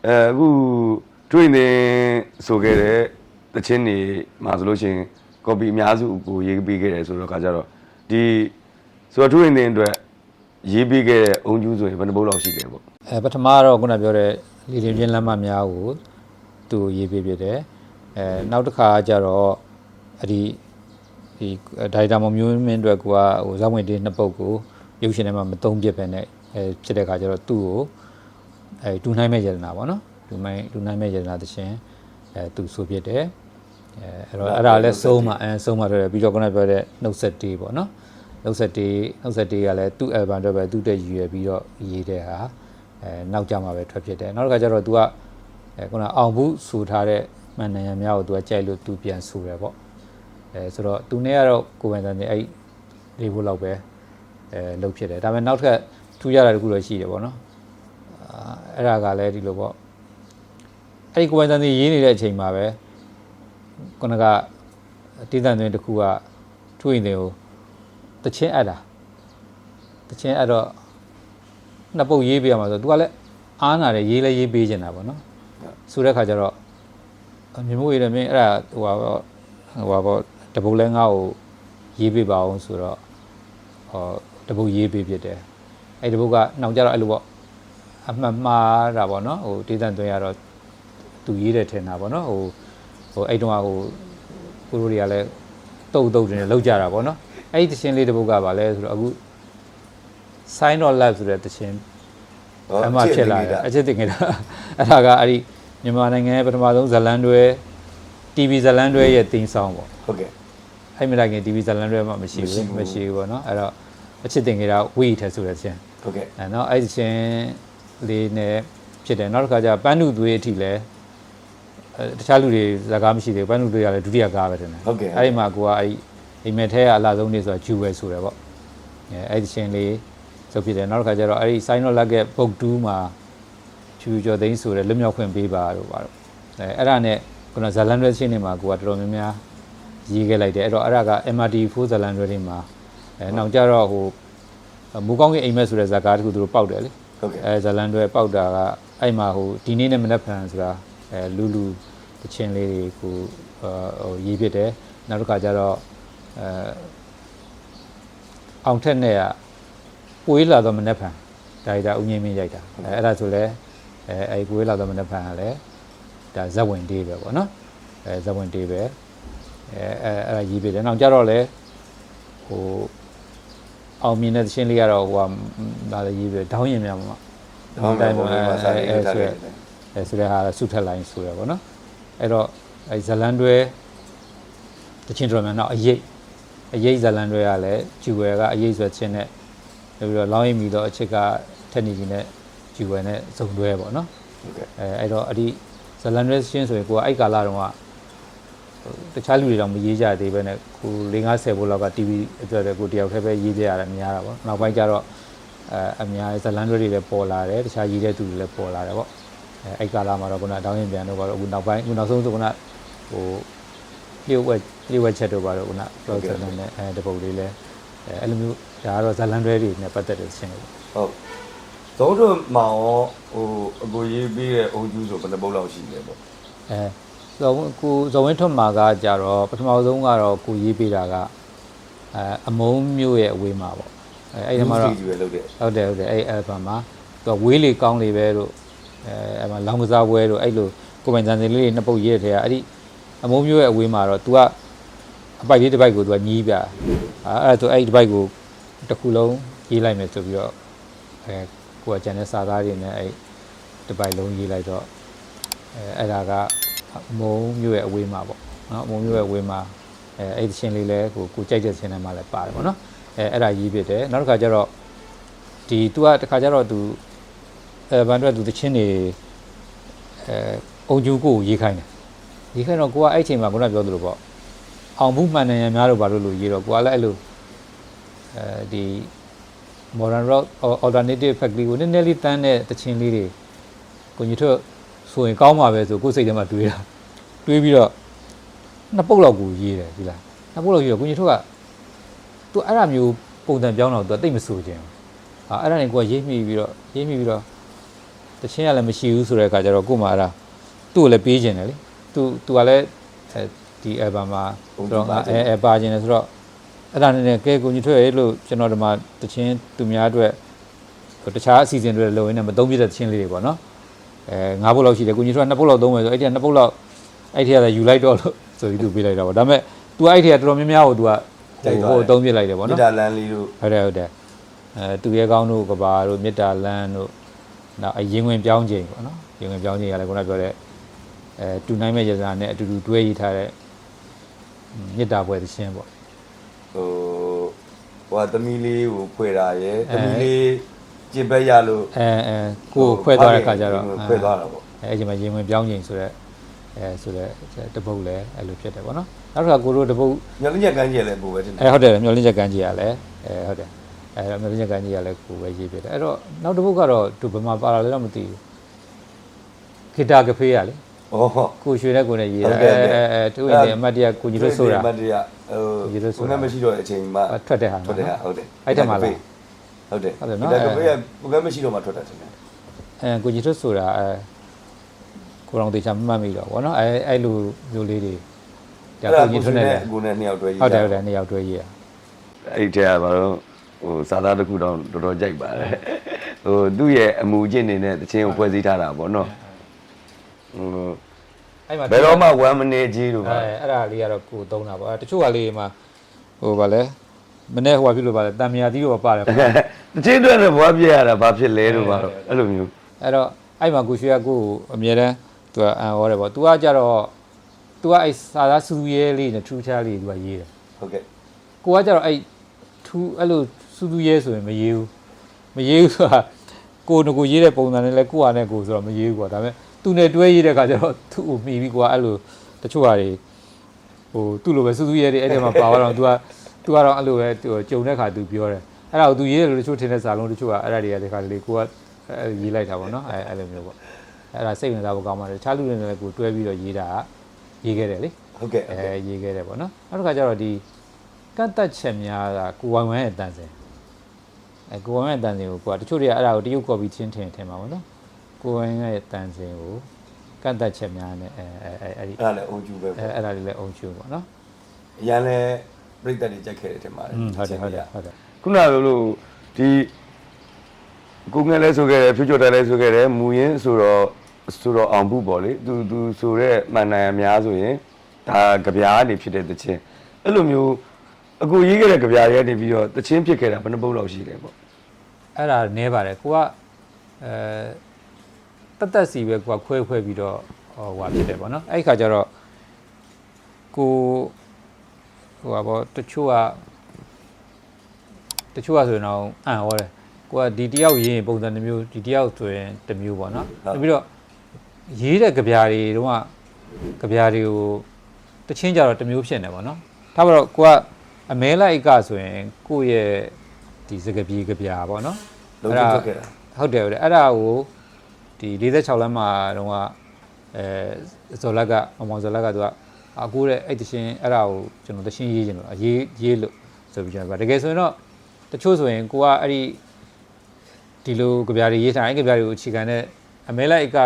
အခုတွေ့နေဆိုခဲ့တဲ့တခြင်းတွေမှာဆိုလို့ရှိရင်ကော်ပီအများစုကိုရေးပေးခဲ့တယ်ဆိုတော့ခါကြတော့ဒီဆိုတော့တွေ့နေအတွက်ရေးပေးခဲ့တဲ့အုံကျူးဆိုရင်ဘယ်နှပုတ်လောက်ရှိခဲ့ပေါ့ပထမတော့ခုနပြောတဲ့လီလင်းချင်းလမ်းမများကိုသူရေးပေးပြတယ်နောက်တစ်ခါကျတော့ဒီဒါရိုက်တာမောင်မျိုးမင်းအတွက်ကဟိုဇောင်းဝင်တေးနှစ်ပုတ်ကိုရုပ်ရှင်ထဲမှာမသုံးပြပဲနဲ့ဖြစ်တဲ့ခါကျတော့သူ့ကိုတူနိုင်မဲ့ယတနာပေါ့နော်တူနိုင်မဲ့ယတနာတခြင်းသူဆိုပြတယ်အဲ့တော့အဲ့ဒါလည်းစုံးမှတော့ပြီးတော့ခုနပြောတဲ့နှုတ်ဆက်တေးပေါ့နော်နှုတ်ဆက်တေးကလည်းသူ့ album တော့ပဲသူ့တက်ရည်ရွယ်ပြီးတော့ရေးတဲ့ဟာနောက်ကြမှာပဲထွက်ဖြစ်တယ်နောက်တစ်ခါကျတော့ तू ကခုနအောင်ဘူးဆိုထားတဲ့မှန်နံရံများကို तू ကကြိုက်လို့ तू ပြန်ဆိုတယ်ပေါ့ဆိုတော့ तू နဲ့ကတော့ကိုယ်ပိုင်တန်အဲ့လေးဖို့လောက်ပဲလုပ်ဖြစ်တယ်ဒါပေမဲ့နောက်ထပ်ထူးရတာတခုတော့ရှိတယ်ပေါ့နော်အဲ့ဒါကလည်းဒီလိုပေါ့အဲ့ဒီကိုယ်ပိုင်တန်ရေးနေတဲ့အချိန်မှာပဲခုနကတင်းတန်သွင်းတစ်ခုကထူးရင်တွေကိုတချင်းအပ်တော့နှစ်ပုတ်ရေးပေးရမှာဆို तू ကလည်းအားနာတယ်ရေးလဲရေးပေးချင်တာပေါ့နော်ဆိုတဲ့ခါကျတော့မြေမိုးရေးတယ်မင်းအဲ့ဒါဟိုပေါ့တပုတ်လဲငါ့ကိုရေးပေးပါအောင်ဆိုတော့တပုတ်ရေးပေးဖြစ်တယ်အဲ့တပုတ်ကနောက်ကျတော့အဲ့လိုပေါ့အမှတ်မှားတာပေါ့နော်ဟိုဒေသသွင်းရတော့ तू ရေးတယ်ထင်တာပေါ့နော်ဟိုအဲ့တုန်းကဟိုကိုလိုတွေကလည်းတုတ်နေလောက်ကြတာပေါ့နော်အဲ့ဒီတခြင်းလေးတပုတ်ကပါလဲဆိုတော့အခု sign not lab ဆိုတဲ့တခြင်းအမှဖြစ်လာတယ်အချစ်တင်ခဲ့တာအဲ့ဒါကအဲ့ဒီမြန်မာနိုင်ငံရဲ့ပထမဆုံးဇလန်တွဲ TV ဇလန်တွဲရဲ့တင်းဆောင်ပေါ့ဟုတ်ကဲ့အဲ့မလိုက်ခင် TV ဇလန်တွဲမှမရှိဘူးပေါ့နော်အဲ့တော့အချစ်တင်ခဲ့တာဝိထက်ဆိုတဲ့ချင်းဟုတ်ကဲ့အဲ့တော့အဲ့ဒီချင်းလေးနဲ့ဖြစ်တယ်နောက်တစ်ခါကျပန်းနုသွေးအထိလဲတခြားလူတွေဇာကားမရှိသေးဘူးပန်းနုသွေးကလည်းဒုတိယကားပဲတင်တယ်ဟုတ်ကဲ့အဲ့ဒီမှာကိုကအဲ့အိမ်မက်ထဲကအလားဆုံးနေဆိုတာဂျူဝဲဆိုတယ်ပေါ့အဲ့ဒီချင်းလေးဆိုဖြစ်တယ်နောက်တစ်ခါကျတော့အဲ့ဒီ sign not လက်ရဲ့ book 2မှာချူကျော်သိန်းဆိုတဲ့လွတ်မြောက်ခွင့်ပေးပါတော့ပါတော့အဲ့ဒါနဲ့ခုနဇလန်ရွဲချင်းနေမှာကိုကတော်တော်များများရေးခဲ့လိုက်တယ်အဲ့တော့အဲ့ဒါက MRT4 ဇလန်ရွဲတွေမှာနောက်ကျတော့ဟိုမူကောင်းကအိမ်မက်ဆိုတဲ့ဇာကားတခုသူတို့ပေါက်တယ်လေဟုတ်ကဲ့ဇလန်ရွဲပေါက်တာကအဲ့မှာဟိုဒီနေ့နဲ့မနေ့ဖန်ဆိုတာလူတချင်းလေးတွေကိုဟိုရေးဖြစ်တယ်နောက်တစ်ခါကျတော့အောင်ထက်နဲ့ကပွေးလာတော့မနေ့ဖန်ဒါရိုက်တာဦးငင်းမင်းရိုက်တာအဲ့ဒါဆိုလဲအဲ့ပွေးလာတော့မနေ့ဖန်ကလည်းဒါဇက်ဝင်တေးပဲပေါ့နော်ဇက်ဝင်တေးပဲအဲ့ဒါရေးပြတယ်နောက်ကြတော့လေဟိုအောင်မြင်တဲ့ရှင်းလေးကတော့ဟိုကဒါလည်းရေးပြဒေါင်းရင်များမှာဒေါင်းတိုင်းမှာစာရေးထားတယ်ဆိုတဲ့ဟာဆုထက်လိုင်းဆိုရပေါ့နော်အဲ့တော့အဲ့ဇလန်တွဲတချင်းတော်များနောက်အရေးဇလန်တွဲကလည်းဂျူဝဲကအရေးဆိုချင်းနဲ့ပြီးတော့လောင်းရင်ပြီးတော့အချစ်ကထက်နေကြီးနဲ့ဂျူဝဲနဲ့စုံတွဲပေါ့နော်ဟုတ်ကဲ့အဲ့တော့အဲ့ဒီဇလန်တွဲချင်းဆိုရင်ကိုကအဲ့ကာလာတော့ကတခြားလူတွေတော့မရေးကြသေးပဲနဲ့ကို50ဘိုးလောက်က TV အတွက်လည်းကိုတယောက်တည်းပဲရေးပြရတယ်များတာပေါ့နောက်ပိုင်းကျတော့အများဇလန်တွဲတွေလည်းပေါ်လာတယ်တခြားရေးတဲ့သူတွေလည်းပေါ်လာတယ်ပေါ့အဲ့ကာလာမှာတော့ခုနတောင်းရင်ပြန်တော့ပါတော့အခုနောက်ပိုင်းအခုနောက်ဆုံးဆိုခုနဟိုလျှို့ဝက်ချက်တော့ပါတော့ခုနပြောစတဲ့နဲ့တပုတ်လေးလဲအဲ့လိုမျိုးဒါကတော့ဇလန်တွဲတွေနဲ့ပတ်သက်တဲ့ရှင်းလို့ဟုတ်သုံးတို့မောင်ဟိုအကိုရေးပေးတဲ့အုံကျူးဆိုဘယ်နှပုတ်လောက်ရှိလဲပေါ့ကိုဇော်ဝင်းထွတ်မှာကကြတော့ပထမဆုံးကတော့ကိုရေးပေးတာကအမုံမျိုးရဲ့အဝေးမှာပေါ့အဲ့ဒီမှာတော့ဟုတ်တယ်အဲ့ album မှာသူကဝေးလေကောင်းလေပဲလို့အဲ့မှာလောင်ကစားပွဲတို့အဲ့လိုကိုပိုင်တန်စင်လေးတွေနှစ်ပုတ်ရေးတဲ့ထဲကအဲ့ဒီအမုံမျိုးရဲ့အဝေးမှာတော့ तू ကအပိုက်လေးတစ်ပိုက်ကို तू ကညီးပြအဲ့ဒါ तू အဲ့ဒီတစ်ပိုက်ကိုတစ်ခုလုံးရေးလိုက်မယ်ဆိုပြီးတော့ကိုကကျန်တဲ့စာသားတွေနဲ့အဲ့တစ်ပိုက်လုံးရေးလိုက်တော့အဲ့ဒါကအမုံမျိုးရဲ့အဝေးမှာပေါ့နော်အမုံမျိုးရဲ့အဝေးမှာအဲ့ဒီချင်းလေးလဲကိုကြိုက်တဲ့ချင်းထဲမှာလည်းပါတယ်ပေါ့နော်အဲ့ဒါရေးဖြစ်တယ်နောက်တစ်ခါကျတော့ဒီ तू ကတစ်ခါကျတော့ तू ဘန်တော့ तू တချင်းနေအုံကျူးကိုရေးခိုင်းတော့ကိုကအဲ့ချိန်မှာခုနပြောသလိုပေါ့အောင်ဘူးမှန်တယ်ရများတော့ဘာလို့လို့ရေးတော့ကိုကလည်းအဲ့လိုဒီ modern rock alternative effect လေးကိုနည်းနည်းလေးတန်းတဲ့တချင်းလေးတွေကိုညီတို့ဆိုရင်ကောင်းမှာပဲဆိုကိုယ်စိတ်ထဲမှာတွေးပြီးတော့နှစ်ပုတ်လောက်ကိုရေးတယ်ဒီလားနှစ်ပုတ်လောက်ရေးတော့ကိုညီတို့ကသူအဲ့ဒါမျိုးပုံစံပြောင်းတော့သူတိတ်မဆိုခြင်း အဲ့ဒါနေကိုကရေးမိပြီးတော့တချင်းကလည်းမရှိဘူးဆိုတဲ့အခါကျတော့ကို့မှာအဲ့ဒါသူ့ကိုလည်းပေးခြင်းတယ်လေသူကလည်းဒီ album မှာဆိုတော့ပါခြင်းတယ်ဆိုတော့အဲ့ဒါနဲ့ကဲကိုကြီးထွက်ရလို့ကျွန်တော်ဒီမှာတချင်းသူများအတွက်တခြားအစီအစဉ်တွေလုံရင်းနဲ့မသုံးပြတဲ့တချင်းလေးတွေပေါ့နော်9ပုတ်လောက်ရှိတယ်ကိုကြီးထွက်2ပုတ်လောက်သုံးမယ်ဆိုအဲ့ဒီ2ပုတ်လောက်အဲ့ဒီကလည်းယူလိုက်တော့လို့ဆိုပြီးသူပေးလိုက်တာပေါ့ဒါပေမဲ့ तू အဲ့ဒီကတော်တော်များများကို तू ကဟိုသုံးပြလိုက်တယ်ပေါ့နော်မေတ္တာလမ်းလေးတို့ဟုတ်တယ်သူရဲကောင်းတို့ကဘာတို့မေတ္တာလမ်းတို့နောက်အရင်ဝင်ပြောင်းချိန်ပေါ့နော်ရင်ဝင်ပြောင်းချိန်ကလည်းခုနပြောတဲ့တူနိုင်မဲ့ရစားနဲ့အတူတူတွဲရထားတဲ့မေတ္တာပွဲသရှင်ပေါ့ဟိုသမီးလေးကိုဖွဲ့တာရယ်သမီးလေးကျင်ပက်ရလို့ကိုဖွဲ့သွားတဲ့ခါကျတော့ဖွဲ့သွားတာပေါ့အဲ့ဒီမှာရင်ဝင်ပြောင်းချိန်ဆိုတဲ့ဆိုတဲ့တပုတ်လည်းအဲ့လိုဖြစ်တယ်ပေါ့နော်နောက်တစ်ခါကိုတို့တပုတ်မျောလင်းချက်ကန်းကြီးလည်းပို့ပဲတင်ဟုတ်တယ်မျောလင်းချက်ကန်းကြီးကလည်းဟုတ်တယ်မျောလင်းချက်ကန်းကြီးကလည်းကိုပဲရေးဖြစ်တယ်အဲ့တော့နောက်တစ်ပုတ်ကတော့သူဘယ်မှာပါလာလဲတော့မသိဘူးဂီတာကဖေးရလေကိုရွှေနဲ့ကိုနဲ့ရေးတယ်သူ့ရင်အမတ်တရကိုကြီးတို့ဆိုတာအမတ်တရဟိုကိုနဲ့မရှိတော့တဲ့အချိန်မှထွက်တဲ့ဟာဟုတ်တယ်ဟုတ်တယ်အဲ့တက်မှာလားဟုတ်တယ်ဟုတ်တယ်နော်ဒါကဖေးကကိုကမရှိတော့မှထွက်တာတင်တယ်ကိုကြီးတို့ဆိုတာကိုရောင်တေချာမှတ်မိတော့ဗောနော်အဲ့လိုမျိုးလေးတွေဒါကိုကြီးထွက်နေကိုနဲ့2ယောက်တွဲရေးဟုတ်တယ်2ယောက်တွဲရေးရအဲ့ထဲကဘာလို့ဟိုစာသားတစ်ခုတော့တော်တော်ကြိုက်ပါတယ်ဟိုသူ့ရဲ့အမူအကျင့်နေနဲ့တခြင်းကိုဖွဲ့စည်းထားတာဗောနော်အဲ့မှာဘယ်တော့မှ1 minute ကြီးလို့ပါအဲ့ဒါလေးကတော့ကိုသုံးတာပေါ့တချို့ကလေးမှာဟိုဗာလဲမနေ့ဟိုဖြစ်လို့ဗာလဲတံမြာသီးတော့ပါတယ်တခြင်းတွေနဲ့ဘွားပြရတာဘာဖြစ်လဲလို့ပါတော့အဲ့လိုမျိုးအဲ့တော့အဲ့မှာကိုရွှေကကိုအမြဲတမ်းသူကအန်ဟောတယ်ပေါ့သူကကြတော့သူကအဲ့စာသားစူရဲလေးနဲ့ထူးခြားလေးသူကရေးတယ်ဟုတ်ကဲ့ကိုကကြတော့အဲ့ထူးအဲ့လိုစူရဲဆိုရင်မရေးဘူးဆိုတာကိုရေးတဲ့ပုံစံနဲ့လဲကိုဟာနဲ့ကိုဆိုတော့မရေးဘူးပေါ့ဒါပေမဲ့သူနဲ့တွဲရေးတဲ့ခါကျတော့သူ့ကိုမှီပြီးကိုကအဲ့လိုတချို့ဟာတွေဟိုသူ့လိုပဲစူရဲတွေအဲ့ထဲမှာပါသွားတော့သူကတော့အဲ့လိုပဲကြုံတဲ့ခါသူပြောတယ်အဲ့ဒါကိုသူရေးတယ်လို့တချို့ထင်တဲ့စာလုံးတချို့ကအဲ့ဒါတွေကဒီခါလေးကိုကရေးလိုက်တာပေါ့နော်အဲ့လိုမျိုးပေါ့အဲ့ဒါစိတ်ဝင်စားဖို့ကောင်းပါတယ်တခြားလူတွေနဲ့ကိုတွဲပြီးတော့ရေးတာရေးခဲ့တယ်လေဟုတ်ကဲ့ရေးခဲ့တယ်ပေါ့နော်နောက်တစ်ခါကျတော့ဒီကတ်တက်ချက်များကကိုဝိုင်ဝမ်ရဲ့တန်စင်ကိုဝိုင်ဝမ်ရဲ့တန်စင်ကိုတချို့တွေကအဲ့ဒါကိုတရုတ်ကော်ပီချင်းထင်မှာပေါ့နော်ကိုဝိုင်ဝမ်ရဲ့တန်စင်ကိုကတ်တက်ချက်များနဲ့အဲ့ဒီအဲ့ဒါလည်းအုံကျူပဲပေါ့အဲ့ဒါလေးလည်းအုံကျူပေါ့နော်အရန်လည်းပြိတ္တတွေကြက်ခဲ့တယ်ထင်ပါတယ်ဟုတ်တယ်ခုနကလို့ဒီကိုငယ်လဲဆိုခဲ့တယ်ဖြူချော်တယ်လဲဆိုခဲ့တယ်မူရင်းဆိုတော့အောင်ဘူးပေါ့လေသူဆိုတဲ့မှန်နိုင်အများဆိုရင်ဒါကြပြားနေဖြစ်တဲ့တခြင်းအဲ့လိုမျိုးအခုရေးခဲ့တဲ့ကြပြားတွေကနေပြီးတော့တခြင်းဖြစ်ခဲ့တာဘယ်နှပုတ်လောက်ရှိတယ်ပေါ့အဲ့ဒါနည်းပါတယ်ကိုကတက်စီပဲကိုကခွဲပြီးတော့ဟိုဖြစ်တယ်ပေါ့နော်အဲ့ဒီခါကျတော့ကိုဟိုပေါ့တချို့ကဆိုရင်တော့အန်ဟောတယ်ကိုကဒီတယောက်ရေးရင်ပုံစံတစ်မျိုးဒီတယောက်ဆိုရင်တစ်မျိုးပေါ့နော်ပြီးတော့ရေးတဲ့ကြပြားတွေတုန်းကကြပြားတွေကိုတချင်းကြတော့တစ်မျိုးဖြစ်နေပေါ့နော်ထားပါတော့ကိုကအမဲလိုက်ကဆိုရင်ကိုရဲ့ဒီစကပြေကြပြားပေါ့နော်အဲ့ဒါဟုတ်တယ်အဲ့ဒါကိုဒီ46လမ်းမှာတုန်းကဇော်လက်ကမောင်ဇော်လက်ကသူကအကူတဲ့အဲ့တချင်းအဲ့ဒါကိုကျွန်တော်တချင်းရေးခြင်းလို့ရေးလို့ဆိုပြီးကျွန်တော်တကယ်ဆိုရင်တော့တချို့ဆိုရင်ကိုကအဲ့ဒီလိုကြပြားတွေရေးထားအဲ့ကြပြားတွေကိုအခြေခံတဲ့အမဲလိုက်က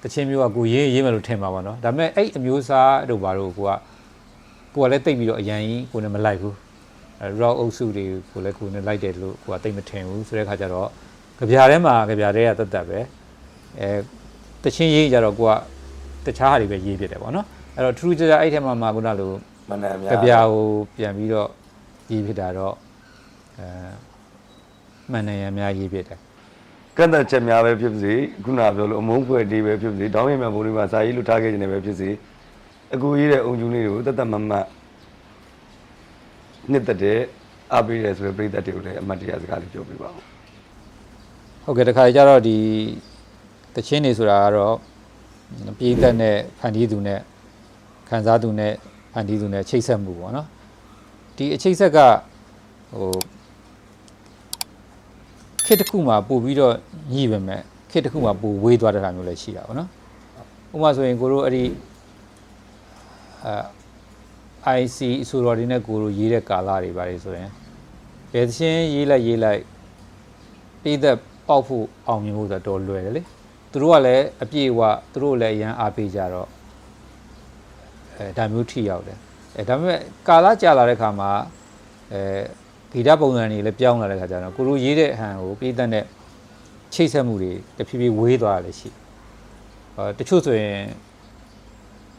တချင်းမျိုးကကိုရေးမယ်လို့ထင်ပါပါเนาะဒါပေမဲ့အဲ့အမျိုးအစားတို့ဘာလို့ကိုကလည်းတိတ်ပြီးတော့အရန်ကြီးကိုနဲ့မလိုက်ဘူးရော့အုပ်စုတွေကိုလည်းကိုနဲ့လိုက်တယ်လို့ကိုကတိတ်မထင်ဘူးဆိုတဲ့ခါကျတော့ကြပြားထဲမှာကြပြားတွေကတတ်ပဲတချင်းရေးကြတော့ကိုကတခြားဟာတွေပဲရေးဖြစ်တယ်ပေါ့နော်အဲ့တော့ထူးခြားအဲ့ထဲမှာခုနလိုမှန်တယ်အများကြပြားကိုပြန်ပြီးတော့ရေးဖြစ်တာတော့မှန်တယ်အများရေးဖြစ်တယ်ကန့်သက်ချက်များပဲဖြစ်စေခုနပြောလို့အမုန်းဖွဲ့တီးပဲဖြစ်စေတောင်းရမြဘုံတွေမှာစာရေးလို့ထားခဲ့ခြင်းပဲဖြစ်စေအကူရေးတဲ့အုံကျူးလေးတွေကိုတတ်မတ်နှစ်သက်တဲ့အပေးတယ်ဆိုတဲ့ပြည်သက်တွေကိုလည်းအမှတ်တရစကားလေးပြောပြပါဦးဟုတ်ကဲ့တခါကြတော့ဒီတချင်းနေဆိုတာကတော့ပြည်သက်နဲ့ဖန်တီးသူနဲ့ခံစားသူနဲ့ဖန်တီးသူနဲ့ချိတ်ဆက်မှုပေါ့နော်ဒီအချိတ်ဆက်ကဟိုခေတ်တစ်ခုမှာပို့ပြီးတော့ညှိပဲမဲ့ခေတ်တစ်ခုမှာပို့ဝေးသွားတဲ့ဟာမျိုးလည်းရှိတာပေါ့နော်ဥပမာဆိုရင်ကိုတို့အဲ့ဒီIC အဆိုတော်တွေနဲ့ကိုတို့ရေးတဲ့ကာလတွေပါလေဆိုရင်ဘယ်သချင်းရေးလိုက် ပေးသက်ပေါက်ဖို့အောင်မြင်ဖို့ဆိုတော့လွယ်တယ်လေသူတို့ကလည်းအပြည့်အဝသူတို့လည်းအရန်အားပေးကြတော့ဒါမျိုးထိရောက်တယ်ဒါပေမဲ့ကာလကြာလာတဲ့ခါမှာဂီတပုံစံတွေလည်းပြောင်းလာတဲ့ခါကျတော့ကိုတို့ရေးတဲ့အဟံကိုပေးသက်နဲ့ချိတ်ဆက်မှုတွေတဖြည်းဖြည်းဝေးသွားတယ်ရှိတချို့ဆိုရင်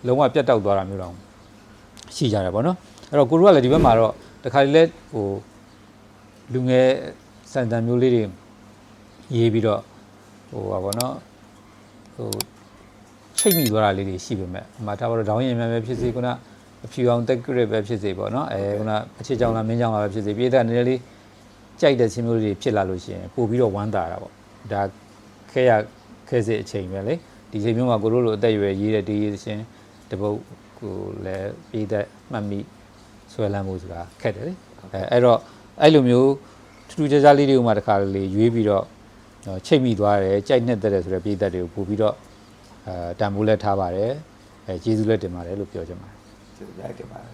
လုံးဝပြတ်တောက်သွားတာမျိုးတောင်ရှိကြတယ်ပေါ့နော်အဲ့တော့ကိုတို့ကလည်းဒီဘက်မှာတော့တခါလေလဲဟိုလူငယ်စံတန်မျိုးလေးတွေရေးပြီးတော့ဟိုပါပေါ့နော်ဟိုချိတ်မိသွားတာလေးတွေရှိပေမဲ့အမှားထားတော့ဒေါင်းရင်မြန်ပဲဖြစ်စေခုနအဖြူအောင်တက်ကြရပဲဖြစ်စေပေါ့နော်ခုနအချစ်ကြောင်လားမင်းကြောင်လားပဲဖြစ်စေပြည်သက်နည်းနည်းလေးကြိုက်တဲ့ချင်းမျိုးတွေဖြစ်လာလို့ရှိရင်ပို့ပြီးတော့ဝမ်းသာတာပေါ့ဒါခဲစစ်အချိန်ပဲလေဒီချိန်မျိုးမှာကိုတို့လိုအသက်အရွယ်ရေးတဲ့ဒီရေးချင်းတပုတ်ကိုလည်းပြည်သက်မှတ်မိဆွဲလန်းမှုဆိုတာခက်တယ်လေအဲ့တော့အဲ့လိုမျိုးထူးထူးခြားခြားလေးတွေဥမာတစ်ခါလေးရွေးပြီးတော့ချိတ်မိသွားတယ်ကြိုက်နှစ်သက်တယ်ဆိုတဲ့ပြည်သက်တွေကိုပို့ပြီးတော့တန်ဖိုးလဲထားပါတယ်ကျေးဇူးလည်းတင်ပါတယ်လို့ပြောချင်ပါတယ်ကျေးဇူးတင်ပါတယ်